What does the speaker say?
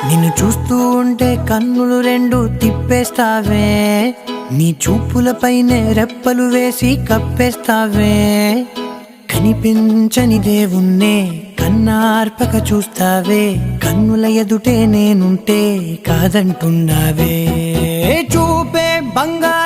నిన్ను చూస్తూ ఉంటే కన్నులు రెండు తిప్పేస్తావే, నీ చూపులపైనే రెప్పలు వేసి కప్పేస్తావే. కనిపించని దేవుణ్ణే కన్నార్పక చూస్తావే, కన్నుల ఎదుటే నేనుంటే కాదంటున్నావే. చూపే బంగారు